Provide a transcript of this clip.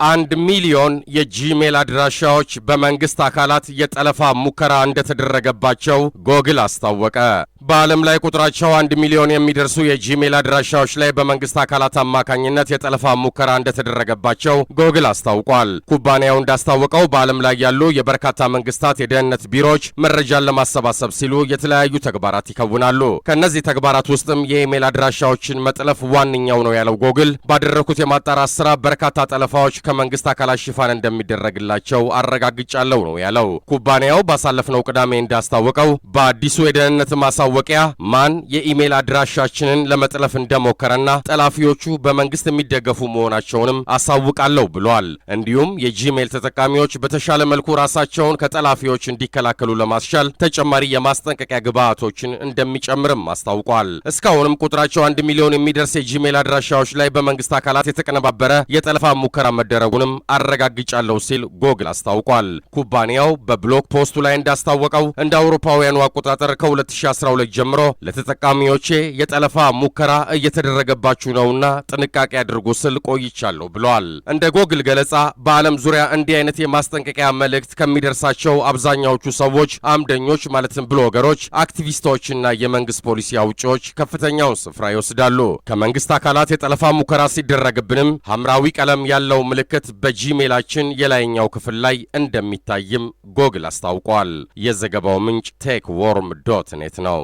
1 ሚሊዮን የጂሜል አድራሻዎች በመንግስት አካላት የጠለፋ ሙከራ እንደተደረገባቸው ጎግል አስታወቀ። በዓለም ላይ ቁጥራቸው 1 ሚሊዮን የሚደርሱ የጂሜል አድራሻዎች ላይ በመንግስት አካላት አማካኝነት የጠለፋ ሙከራ እንደተደረገባቸው ጎግል አስታውቋል። ኩባንያው እንዳስታወቀው በዓለም ላይ ያሉ የበርካታ መንግስታት የደህንነት ቢሮዎች መረጃን ለማሰባሰብ ሲሉ የተለያዩ ተግባራት ይከውናሉ። ከእነዚህ ተግባራት ውስጥም የኢሜል አድራሻዎችን መጥለፍ ዋነኛው ነው ያለው ጎግል ባደረኩት የማጣራት ስራ በርካታ ጠለፋዎች ከመንግስት አካላት ሽፋን እንደሚደረግላቸው አረጋግጫለሁ ነው ያለው። ኩባንያው ባሳለፍነው ቅዳሜ እንዳስታወቀው በአዲሱ የደህንነት ማሳወቂያ ማን የኢሜል አድራሻችንን ለመጥለፍ እንደሞከረና ጠላፊዎቹ በመንግስት የሚደገፉ መሆናቸውንም አሳውቃለሁ ብሏል። እንዲሁም የጂሜል ተጠቃሚዎች በተሻለ መልኩ ራሳቸውን ከጠላፊዎች እንዲከላከሉ ለማስቻል ተጨማሪ የማስጠንቀቂያ ግብዓቶችን እንደሚጨምርም አስታውቋል። እስካሁንም ቁጥራቸው 1 ሚሊዮን የሚደርስ የጂሜል አድራሻዎች ላይ በመንግስት አካላት የተቀነባበረ የጠለፋ ሙከራ መደረጉንም አረጋግጫለሁ ሲል ጎግል አስታውቋል። ኩባንያው በብሎግ ፖስቱ ላይ እንዳስታወቀው እንደ አውሮፓውያኑ አቆጣጠር ከ2012 ጀምሮ ለተጠቃሚዎቼ የጠለፋ ሙከራ እየተደረገባችሁ ነውና ጥንቃቄ አድርጉ ስል ቆይቻለሁ ብሏል። እንደ ጎግል ገለጻ በዓለም ዙሪያ እንዲህ አይነት የማስጠንቀቂያ መልእክት ከሚደርሳቸው አብዛኛዎቹ ሰዎች አምደኞች ማለትም ብሎገሮች፣ አክቲቪስቶችና የመንግስት ፖሊሲ አውጪዎች ከፍተኛውን ስፍራ ይወስዳሉ። ከመንግስት አካላት የጠለፋ ሙከራ ሲደረግብንም ሐምራዊ ቀለም ያለው ምልክት በጂሜላችን የላይኛው ክፍል ላይ እንደሚታይም ጎግል አስታውቋል። የዘገባው ምንጭ techworm.net ነው።